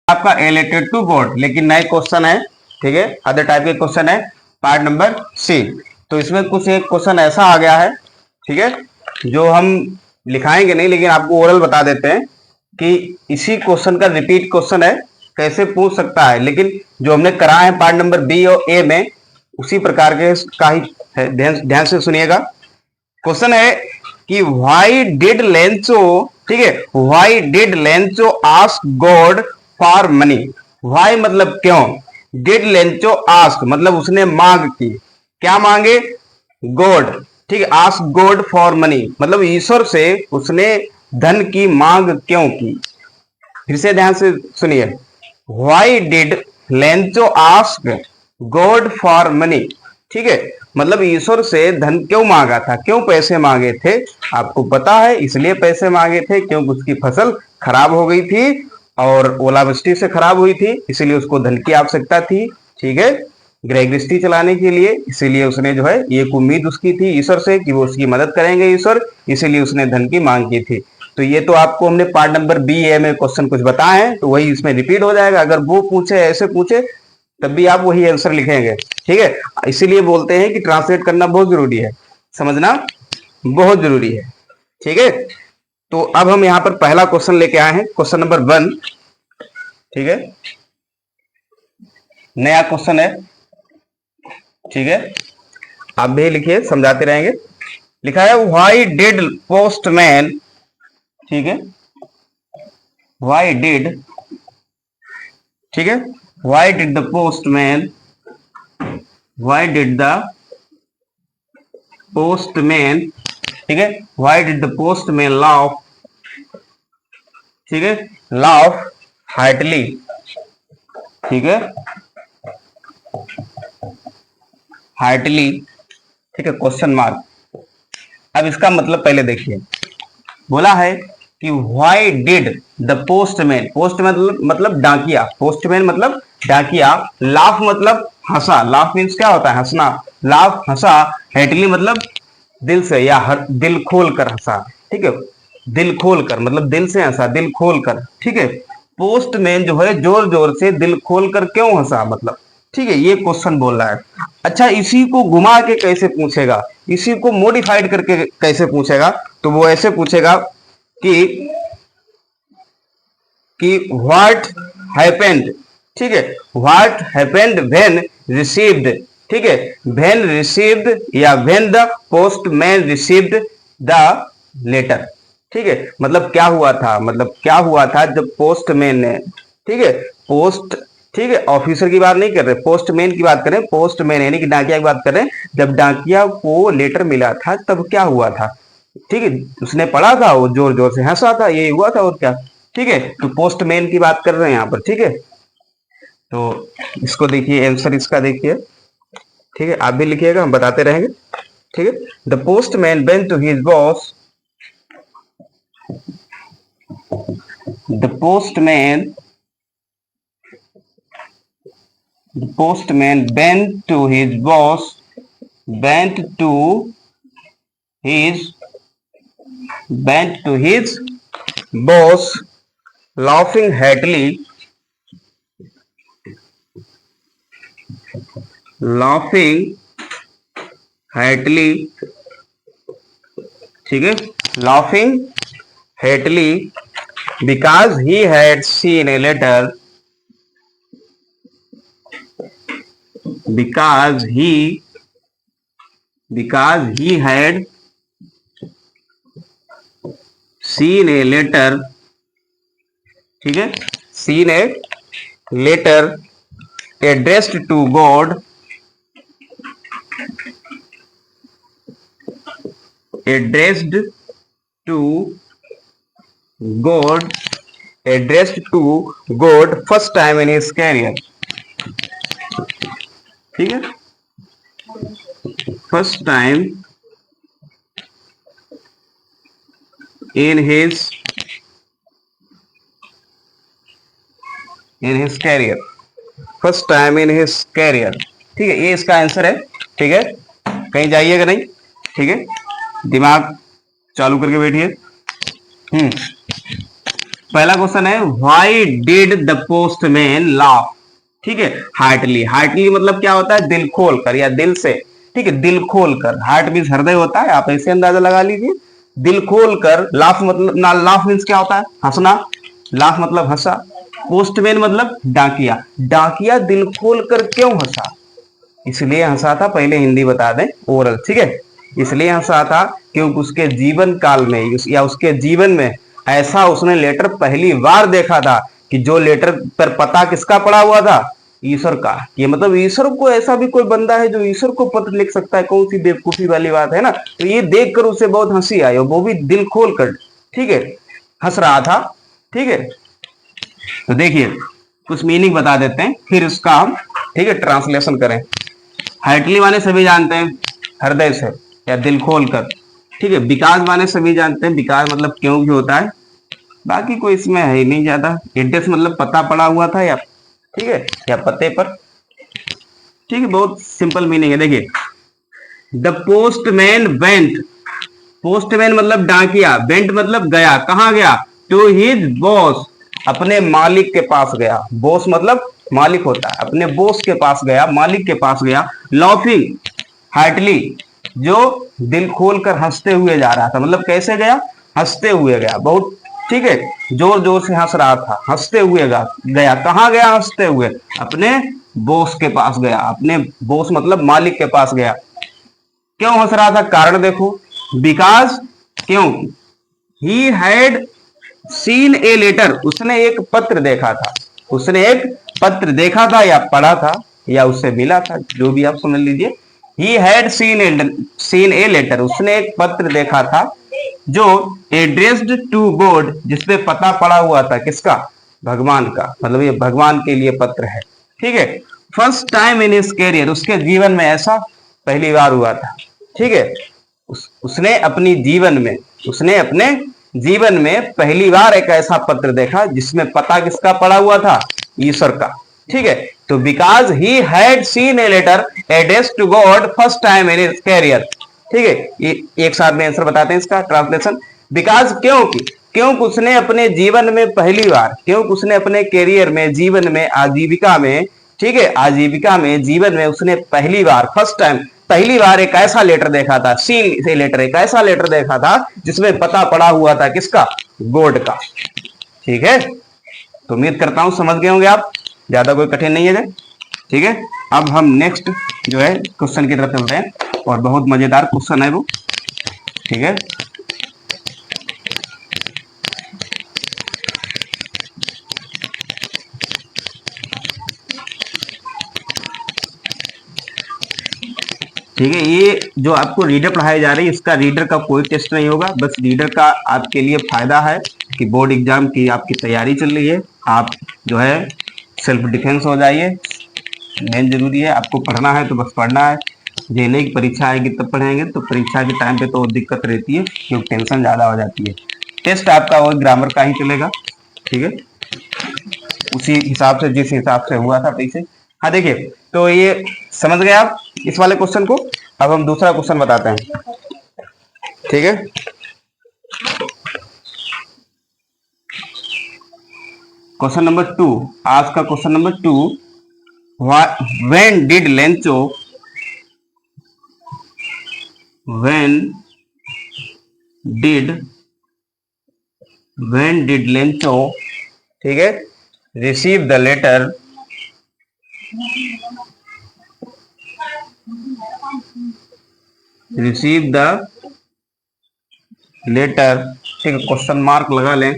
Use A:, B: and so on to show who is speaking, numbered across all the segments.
A: आपका related to God, लेकिन नए क्वेश्चन है, ठीक है, अदर टाइप के क्वेश्चन है, पार्ट नंबर सी। तो इसमें कुछ एक क्वेश्चन ऐसा आ गया है, ठीक है, जो हम लिखाएंगे नहीं लेकिन आपको ओरल बता देते हैं कि इसी क्वेश्चन का रिपीट क्वेश्चन है, कैसे पूछ सकता है, लेकिन जो हमने करा है पार्ट नंबर बी और ए में उसी प्रकार के का ही है। ध्यान से सुनिएगा। क्वेश्चन है कि व्हाई डिड लेंचो, ठीक है, why did Lencho ask God for money. Why मतलब क्यों, डिड लेंचो आस्क मतलब उसने मांग की, क्या मांगे, गॉड, ठीक है, आस्क गॉड फॉर मनी मतलब ईश्वर से उसने धन की मांग क्यों की। फिर से ध्यान से सुनिए, why did Lencho ask God for money, ठीक है, मतलब ईश्वर से धन क्यों मांगा था, क्यों पैसे मांगे थे, आपको पता है इसलिए पैसे मांगे थे क्योंकि उसकी फसल खराब हो गई थी और ओलावृष्टि से खराब हुई थी, इसीलिए उसको धन की आवश्यकता थी, ठीक है, गृह गृहस्थी चलाने के लिए, इसीलिए उसने जो है एक उम्मीद उसकी थी ईश्वर से कि वो उसकी मदद करेंगे ईश्वर, इसीलिए उसने धन की मांग की थी। तो ये तो आपको हमने पार्ट नंबर बी ए में क्वेश्चन कुछ बताए हैं, तो वही इसमें रिपीट हो जाएगा। अगर वो पूछे ऐसे पूछे तब भी आप वही आंसर लिखेंगे, ठीक है। इसीलिए बोलते हैं कि ट्रांसलेट करना बहुत जरूरी है, समझना बहुत जरूरी है, ठीक है। तो अब हम यहाँ पर पहला क्वेश्चन लेके आए हैं, क्वेश्चन नंबर 1, ठीक है, नया क्वेश्चन है, ठीक है, आप भी लिखिए, समझाते रहेंगे। लिखा है व्हाई डिड पोस्टमैन, ठीक है, व्हाई डिड, ठीक है, why did the postman, why did the postman, ठीक है, why did the postman laugh, ठीक है, लाफ हार्टली, ठीक है, हार्टली, ठीक है, क्वेश्चन मार्क। अब इसका मतलब पहले देखिए, बोला है कि why did the postman, postman मतलब डाकिया, पोस्टमैन मतलब डाकिया, लाफ मतलब हंसा, लाफ मीन्स क्या होता है, हंसना, लाफ हंसा, हेटली मतलब दिल से या दिल खोल कर हंसा, ठीक है, दिल खोल कर मतलब दिल से हंसा, दिल खोल कर, ठीक है, पोस्टमैन जो है जोर जोर से दिल खोल कर क्यों हंसा मतलब, ठीक है, ये क्वेश्चन बोल रहा है। अच्छा, इसी को घुमा के कैसे पूछेगा, इसी को मॉडिफाइड करके कैसे पूछेगा, तो वो ऐसे पूछेगा कि व्हाट हैपेंड, ठीक है, व्हाट हैपेंड व्हेन रिसीव्ड, ठीक है, व्हेन रिसीव्ड या when the postman received the letter, ठीक है, मतलब क्या हुआ था, मतलब क्या हुआ था जब पोस्टमैन ने, ठीक है, पोस्ट, ठीक है, ऑफिसर की बात नहीं कर रहे, पोस्टमैन की बात करें, पोस्टमैन यानी कि डाकिया की बात कर रहे हैं, जब डाकिया को लेटर मिला था तब क्या हुआ था, ठीक है, उसने पढ़ा था, वो जोर जोर से हंसा था, यही हुआ था और क्या, ठीक है, तो पोस्टमैन की बात कर रहे हैं यहाँ पर, ठीक है। तो इसको देखिए, आंसर इसका देखिए, ठीक है, आप भी लिखिएगा, हम बताते रहेंगे, ठीक है। The postman went to his boss, the postman, the postman went to his boss, went to his, went to his boss laughing heartily, laughing heartily, ठीक है, laughing heartily because he had seen a letter, because he had seen a letter, ठीक है, seen a letter addressed to God, addressed to God, addressed to God first time in his career, ठीक है, first time in his career, first time in his career, ठीक है, ये इसका answer है, ठीक है, कहीं जाइएगा नहीं, ठीक है, दिमाग चालू करके बैठिए। पहला क्वेश्चन है why did the postman laugh. ठीक है, हार्टली, हार्टली मतलब क्या होता है, दिल खोल कर या दिल से। ठीक है, दिल खोल कर, हार्ट मीन्स हृदय होता है, आप ऐसे अंदाजा लगा लीजिए। दिल खोल कर, लाफ मतलब ना, लाफ मीन्स क्या होता है, हंसना, लाफ मतलब हंसा। पोस्टमैन मतलब डाकिया, डाकिया दिल खोल कर क्यों हंसा, इसलिए हंसा था, पहले हिंदी बता दें ओरल। ठीक है, इसलिए हंसा था क्योंकि उसके जीवन काल में या उसके जीवन में ऐसा उसने लेटर पहली बार देखा था कि जो लेटर पर पता किसका पड़ा हुआ था, ईश्वर का। ये मतलब ईश्वर को, ऐसा भी कोई बंदा है जो ईश्वर को पत्र लिख सकता है, कौन सी बेवकूफी वाली बात है ना। तो ये देखकर उसे बहुत हंसी आई, वो भी दिल खोल कर। ठीक है, हंस रहा था। ठीक है, तो देखिए कुछ मीनिंग बता देते हैं, फिर उसका हम ठीक है ट्रांसलेशन करें। हार्टली माने सभी जानते हैं, हृदय से या दिल खोल कर। ठीक है, बिकॉज माने सभी जानते हैं, बिकॉज मतलब क्यों भी होता है, बाकी कोई इसमें है ही नहीं ज्यादा। एड्रेस मतलब पता पड़ा हुआ था या, ठीक है, या पते पर। ठीक है, बहुत सिंपल मीनिंग है। देखिए, द पोस्टमैन वेंट, पोस्टमैन मतलब डाकिया, वेंट मतलब गया, कहां गया, टू हिज बॉस, अपने मालिक के पास गया। बॉस मतलब मालिक होता है, अपने बॉस के पास गया, मालिक के पास गया। लॉफिंग हार्टली, जो दिल खोल कर हंसते हुए जा रहा था, मतलब कैसे गया, हंसते हुए गया, बहुत ठीक है, जोर जोर से हंस रहा था, हंसते हुए गया। कहां गया, हंसते हुए, अपने बॉस के पास गया, अपने बॉस मतलब मालिक के पास गया। क्यों हंस रहा था, कारण देखो, बिकॉज क्यों, he had seen a letter, उसने एक पत्र देखा था, उसने एक पत्र देखा था या पढ़ा था या उससे मिला था, जो भी आप समझ लीजिए। He had seen a letter, उसने एक पत्र देखा था जो एड्रेस्ड टू गॉड, जिसपे पता पड़ा हुआ था किसका, भगवान का, मतलब ये भगवान के लिए पत्र है। ठीक है, first time in his career, उसके जीवन में ऐसा पहली बार हुआ था। ठीक है, उसने अपनी जीवन में, उसने अपने जीवन में पहली बार एक ऐसा पत्र देखा जिसमें पता किसका पड़ा हुआ था, ईश्वर का। ठीक है, तो because he had seen a letter addressed to God first time in his career. ठीक है, ये एक साथ में आंसर बताते हैं इसका ट्रांसलेशन। बिकॉज क्योंकि, क्योंकि उसने अपने जीवन में पहली बार, क्योंकि उसने अपने कैरियर में, जीवन में, आजीविका में, ठीक है, आजीविका में, जीवन में उसने पहली बार, फर्स्ट टाइम, पहली बार एक ऐसा लेटर देखा था, सीन से लेटर, एक ऐसा लेटर देखा था जिसमें पता पड़ा हुआ था किसका, गॉड का। ठीक है, तो उम्मीद करता हूं समझ गए होंगे आप, ज्यादा कोई कठिन नहीं है। ठीक है, अब हम नेक्स्ट जो है क्वेश्चन की तरफ चलते हैं, और बहुत मजेदार क्वेश्चन है वो। ठीक है, ठीक है, ये जो आपको रीडर पढ़ाई जा रही है, इसका रीडर का कोई टेस्ट नहीं होगा, बस रीडर का आपके लिए फायदा है कि बोर्ड एग्जाम की आपकी तैयारी चल रही है, आप जो है सेल्फ डिफेंस हो जाइए। मेन जरूरी है, आपको पढ़ना है तो बस पढ़ना है, जेने की परीक्षा आएगी तब पढ़ेंगे, तो परीक्षा के टाइम पे तो दिक्कत रहती है क्योंकि टेंशन ज्यादा हो जाती है। टेस्ट आपका वो ग्रामर का ही चलेगा। ठीक है, उसी हिसाब से, जिस हिसाब से हुआ था वैसे। हाँ देखिए, तो ये समझ गए आप इस वाले क्वेश्चन को। अब हम दूसरा क्वेश्चन बताते हैं। ठीक है, क्वेश्चन नंबर 2, आज का question number 2, when did Lencho, when did, when did Lencho, ठीक है, receive the letter, receive the letter, ठीक है, क्वेश्चन मार्क लगा लें।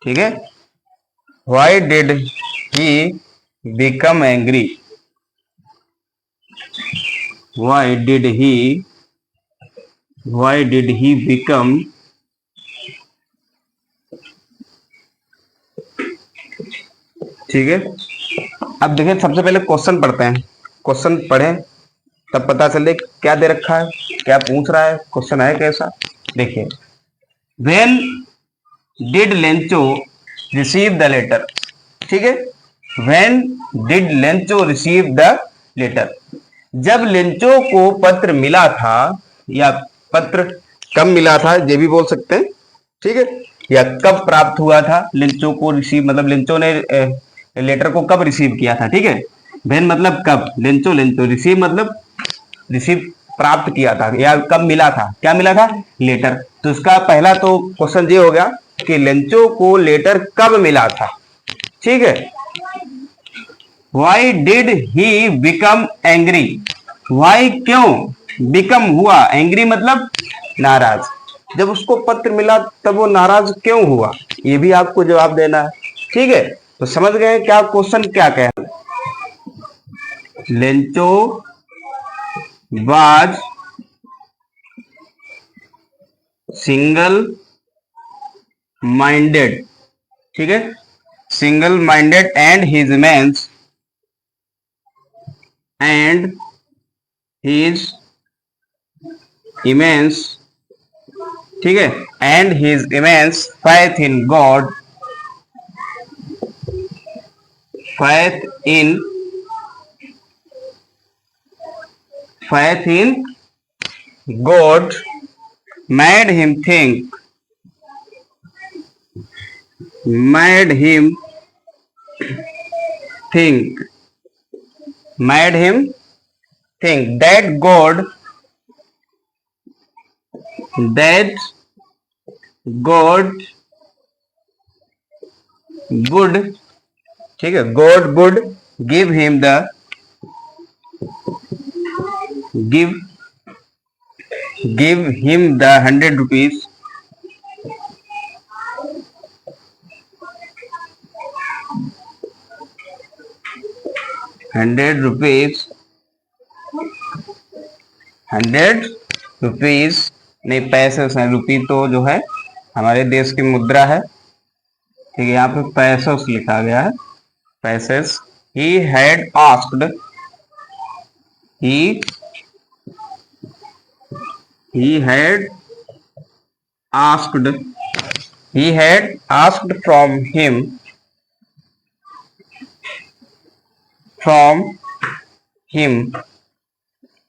A: ठीक है, why did he become angry, why did he become, ठीक है। अब देखिए, सबसे पहले क्वेश्चन पढ़ते हैं, क्वेश्चन पढ़ें तब पता चले क्या दे रखा है, क्या पूछ रहा है, क्वेश्चन है कैसा। देखिए, when did Lencho receive the letter, ठीक है, when did Lencho receive the letter, जब लेंचो को पत्र मिला था, या पत्र कब मिला था ये भी बोल सकते हैं। ठीक है, या कब प्राप्त हुआ था लिंचो को रिसीव, मतलब लिंचो ने लेटर को कब रिसीव किया था, ठीक है। वेन मतलब कब, लिंचो लिंचो, रिसीव मतलब रिसीव प्राप्त किया था या कब मिला था, क्या मिला था, लेटर। तो इसका पहला तो क्वेश्चन ये हो गया कि लिंचो को लेटर कब मिला था, ठीक है। Why did he become angry, why क्यों, बिकम हुआ, एंग्री मतलब नाराज, जब उसको पत्र मिला तब वो नाराज क्यों हुआ, ये भी आपको जवाब देना है, ठीक है। तो समझ गए क्या क्वेश्चन क्या कह रहा है। लेंचो वाज सिंगल माइंडेड, ठीक है, single minded and his immense, ठीक है, and his immense faith in God, faith in God made him think, made him think, made him think that God would, ठीक है, God would give him the give him the 100 rupees, 100 rupees, 100 rupees नहीं, पैसे हैं, रुपी तो जो है हमारे देश की मुद्रा है, ठीक है, यहाँ पे पैसोस लिखा गया है, पैसेस। he had asked, he had asked, he had asked from him,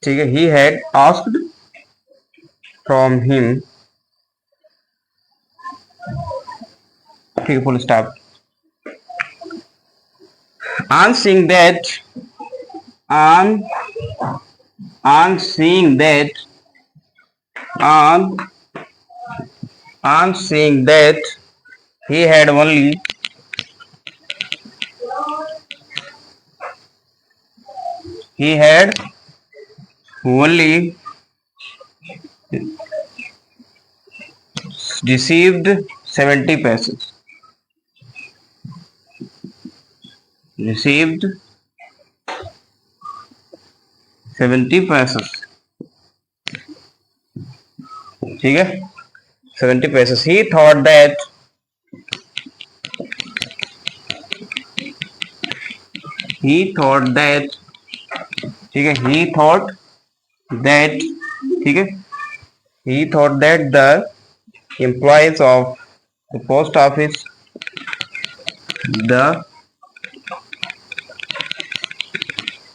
A: ठीक है, he had asked from him, ठीक है, full stop. on seeing that he had only received 70 पैसे, received 70 पैसे, ठीक है, 70 पैसे। he thought that, ठीक है, he thought that, ठीक है, he thought that the employees of the post office, the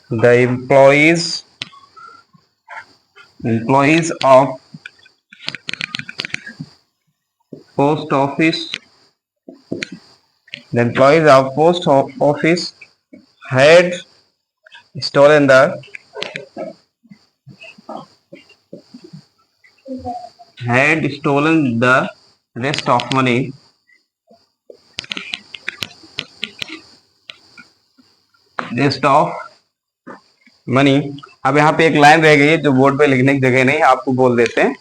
A: employees of post office, the employees of post office had stolen the rest of money, अब यहाँ पे एक line रह गई है जो बोर्ड पे लिखने की जगह नहीं, आपको बोल देते हैं।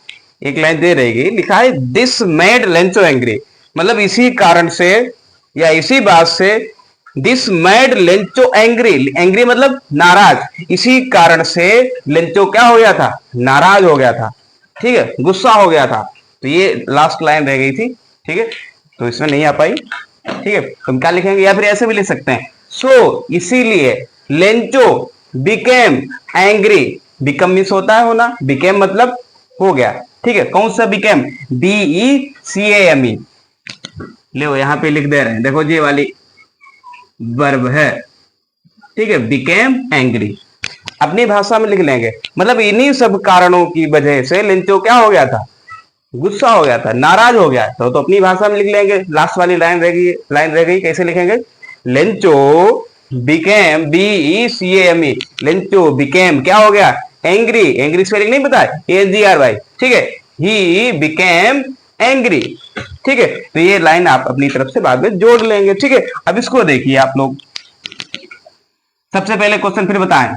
A: एक लाइन दे रहेगी, लिखा है दिस मेड लेंचो एंग्री, मतलब इसी कारण से या इसी बात से, this made Lencho angry, angry मतलब नाराज, इसी कारण से लेंचो क्या हो गया था, नाराज हो गया था, ठीक है, गुस्सा हो गया था। तो ये लास्ट लाइन रह गई थी, ठीक है, तो इसमें नहीं आ पाई, ठीक है, तुम क्या लिखेंगे, या फिर ऐसे भी लिख सकते हैं, सो इसीलिए Lencho became angry, become miss होता है होना, बिकेम मतलब हो गया, ठीक है, कौन सा बिकेम, BECAME, लो यहां पे लिख दे रहे हैं, देखो ये वाली वर्ब है, ठीक है, बिकेम एंग्री, अपनी भाषा में लिख लेंगे, मतलब इन्हीं सब कारणों की वजह से लेंचो क्या हो गया था, गुस्सा हो गया था, नाराज हो गया तो अपनी भाषा में लिख लेंगे। लास्ट वाली लाइन रह गई, कैसे लिखेंगे? Lencho became, BECAME, Lencho became क्या हो गया? एंग्री। एंग्री स्पेलिंग नहीं पता है? ANGRY, ठीक है। ही बिकेम एंग्री, ठीक है। तो ये लाइन आप अपनी तरफ से बाद में जोड़ लेंगे, ठीक है। अब इसको देखिए आप लोग, सबसे पहले क्वेश्चन फिर बताएं,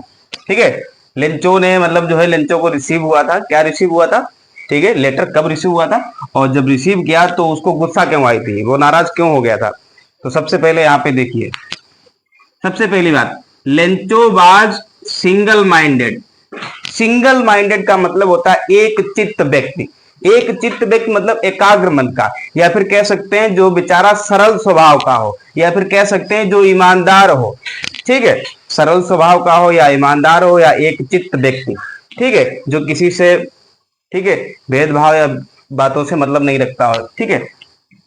A: ठीक है। लेंचो ने मतलब जो है लेंचो को रिसीव हुआ था, क्या रिसीव हुआ था, ठीक है। लेटर कब रिसीव हुआ था, और जब रिसीव किया तो उसको गुस्सा क्यों आई थी, वो नाराज क्यों हो गया था। तो सबसे पहले यहाँ पे देखिए, सबसे पहली बात, Lencho was single minded. Single minded का मतलब होता है एक चित्त व्यक्ति। एक चित्त व्यक्ति मतलब एकाग्र मन का, या फिर कह सकते हैं जो बेचारा सरल स्वभाव का हो, या फिर कह सकते हैं जो ईमानदार हो, ठीक है। सरल स्वभाव का हो या ईमानदार हो या एक चित्त व्यक्ति, ठीक है, जो किसी से, ठीक है, भेदभाव या बातों से मतलब नहीं रखता हो, ठीक है।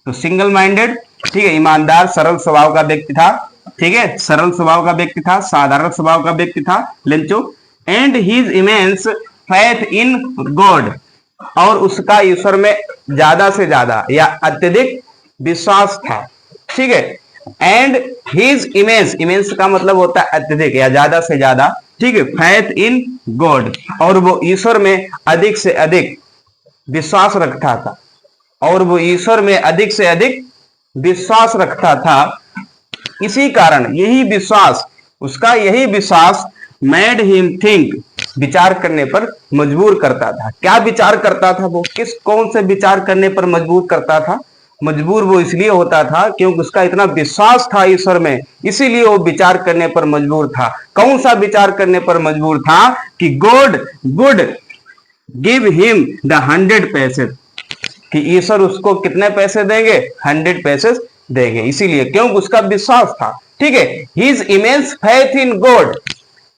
A: तो सिंगल माइंडेड, ठीक है, ईमानदार सरल स्वभाव का व्यक्ति था, ठीक है, सरल स्वभाव का व्यक्ति था, साधारण स्वभाव का व्यक्ति था Lencho. And his immense faith in God, और उसका ईश्वर में ज्यादा से ज्यादा या अत्यधिक विश्वास था, ठीक है। एंड हिज इमेंस, इमेंस का मतलब होता है अत्यधिक या ज्यादा से ज्यादा, ठीक है, फैथ इन गॉड, और वो ईश्वर में अधिक से अधिक विश्वास रखता था, और वो ईश्वर में अधिक से अधिक विश्वास रखता था। इसी कारण यही विश्वास, उसका यही विश्वास मेड हिम थिंक, विचार करने पर मजबूर करता था। क्या विचार करता था वो, किस कौन से विचार करने पर मजबूर करता था? मजबूर वो इसलिए होता था क्योंकि उसका इतना विश्वास था ईश्वर में, इसीलिए वो विचार करने पर मजबूर था। कौन सा विचार करने पर मजबूर था? कि God would give him the 100 पैसे, कि ईश्वर उसको कितने पैसे देंगे? 100 पैसे देंगे। इसीलिए, क्योंकि उसका विश्वास था, ठीक है। His immense faith in God,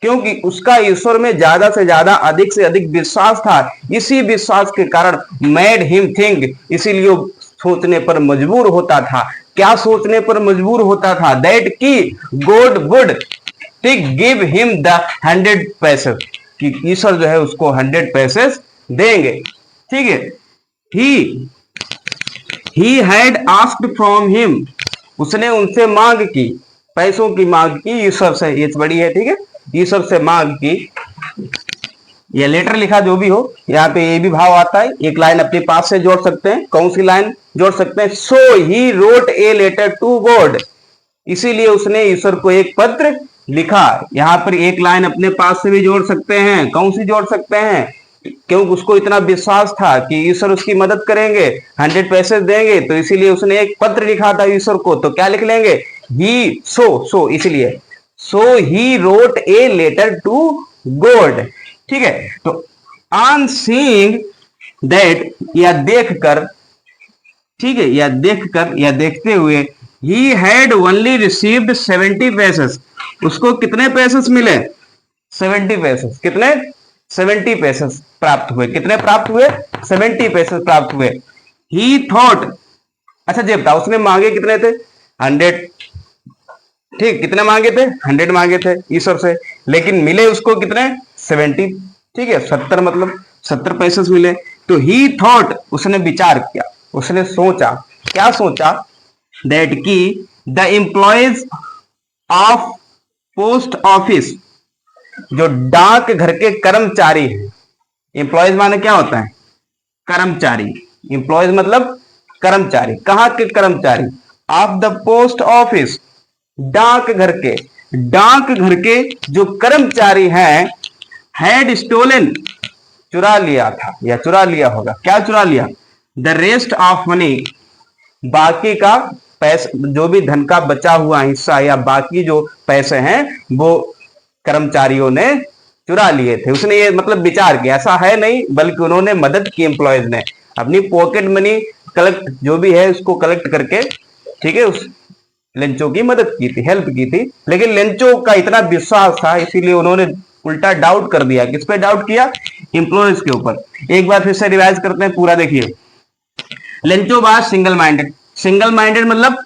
A: क्योंकि उसका ईश्वर में ज्यादा से ज्यादा अधिक से अधिक विश्वास था। इसी विश्वास के कारण मेड हिम थिंक, इसीलिए सोचने पर मजबूर होता था। क्या सोचने पर मजबूर होता था? दैट की गॉड वुड, ठीक, गिव हिम द 100 पैसे, कि ईश्वर जो है उसको 100 पैसे देंगे, ठीक है। He had asked from him, उसने उनसे मांग की, पैसों की मांग की ईश्वर से, ये बड़ी है, ठीक है, ईश्वर से मांग की, या लेटर लिखा, जो भी हो। यहाँ पे ये भी भाव आता है, एक लाइन अपने पास से जोड़ सकते हैं। कौन सी लाइन जोड़ सकते हैं? So he wrote a letter to God, इसीलिए उसने ईश्वर को एक पत्र लिखा। यहाँ पर एक लाइन अपने पास से भी जोड़ सकते हैं। कौन सी जोड़ सकते हैं? क्योंकि उसको इतना विश्वास था कि ईश्वर उसकी मदद करेंगे, 100 पैसे देंगे, तो इसीलिए उसने एक पत्र लिखा था ईश्वर को। तो क्या लिख लेंगे? ही, सो, इसीलिए so he wrote a letter to God, ठीक है। तो ऑन सीइंग दैट, या देखकर, ठीक है, या देखकर या देखते हुए, ही हैड ओनली रिसीव्ड 70 पैसे, उसको कितने पैसे मिले? 70 पैसे। कितने? 70 पैसे प्राप्त हुए। कितने प्राप्त हुए? 70 पैसे प्राप्त हुए। ही थॉट, अच्छा जी बताओ, उसने मांगे कितने थे? 100, ठीक, कितने मांगे थे? 100 मांगे थे ईश्वर से, लेकिन मिले उसको कितने? 70, ठीक है, 70, मतलब 70 पैसे मिले। तो ही थॉट, उसने विचार किया, उसने सोचा, क्या सोचा? दैट की the employees of post office, जो डाक घर के कर्मचारी हैं। एम्प्लॉयज माने क्या होता है? कर्मचारी। एम्प्लॉयज मतलब कर्मचारी। कहां के कर्मचारी? ऑफ द पोस्ट ऑफिस, डाक घर के, डाक घर के जो कर्मचारी हैं, हैड स्टोलन, चुरा लिया था या चुरा लिया होगा। क्या चुरा लिया? द रेस्ट ऑफ मनी, बाकी का पैसा, जो भी धन का बचा हुआ हिस्सा या बाकी जो पैसे हैं वो कर्मचारियों ने चुरा लिए थे। उसने ये मतलब विचार किया, ऐसा है नहीं, बल्कि उन्होंने मदद की, एम्प्लॉयज ने अपनी पॉकेट मनी कलेक्ट, जो भी है उसको कलेक्ट करके, ठीक है, उस लेंचो की मदद की थी, हेल्प की थी। लेकिन लेंचो का इतना विश्वास था, इसीलिए उन्होंने उल्टा डाउट कर दिया। किस पे डाउट किया? एम्प्लॉयज के ऊपर। एक बार फिर से रिवाइज करते हैं, पूरा देखिए। Lencho was single minded, single minded मतलब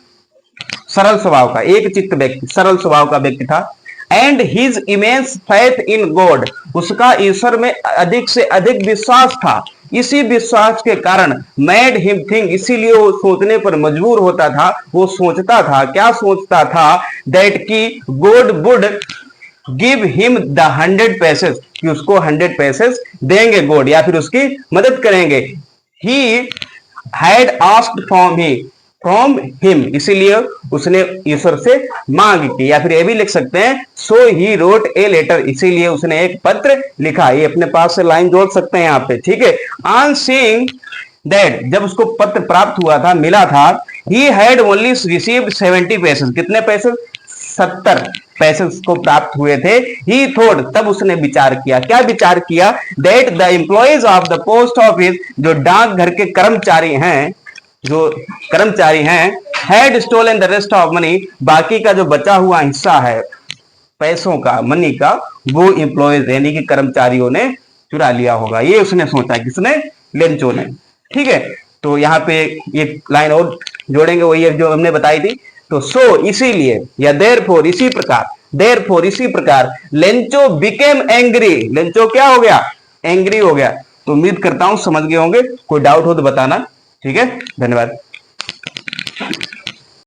A: सरल स्वभाव का, एक चित्त व्यक्ति, सरल स्वभाव का व्यक्ति था। And his immense faith in God, उसका ईश्वर में अधिक से अधिक विश्वास था। इसी विश्वास के कारण मेड हिम थिंक, इसीलिए वो सोचने पर मजबूर होता था, वो सोचता था, क्या सोचता था, दैट की God would give him the 100 पैसेस, कि उसको 100 पैसेस देंगे गॉड, या फिर उसकी मदद करेंगे। He had asked from him, इसीलिए उसने ईश्वर से मांग की, या फिर ये भी लिख सकते हैं so he wrote a letter, इसीलिए उसने एक पत्र लिखा। ये अपने पास से लाइन जोड़ सकते हैं यहाँ पे, ठीक है। ऑन सीइंग दैट, जब उसको पत्र प्राप्त हुआ था, मिला था, ही हैड ओनली रिसीव्ड 70 पैसेस, कितने पैसे, 70 पैसे उसको प्राप्त हुए थे। ही थॉट, तब उसने विचार किया, क्या विचार किया, that the employees of the post office, जो डाकघर के कर्मचारी हैं, जो कर्मचारी हैं, had stolen the rest of money, बाकी का जो बचा हुआ हिस्सा है पैसों का, मनी का, वो एम्प्लॉयज यानी कि कर्मचारियों ने चुरा लिया होगा। ये उसने सोचा, किसने, लेंचो ने, ठीक है। तो यहाँ पे एक लाइन और जोड़ेंगे, वही जो हमने बताई थी। तो सो, इसीलिए, या देयरफॉर, इसी प्रकार, देयरफॉर, इसी प्रकार, लेंचो बिकेम एंग्री, लेंचो क्या हो गया, एंग्री हो गया। तो उम्मीद करता हूं समझ गए होंगे, कोई डाउट हो तो बताना, ठीक है। धन्यवाद।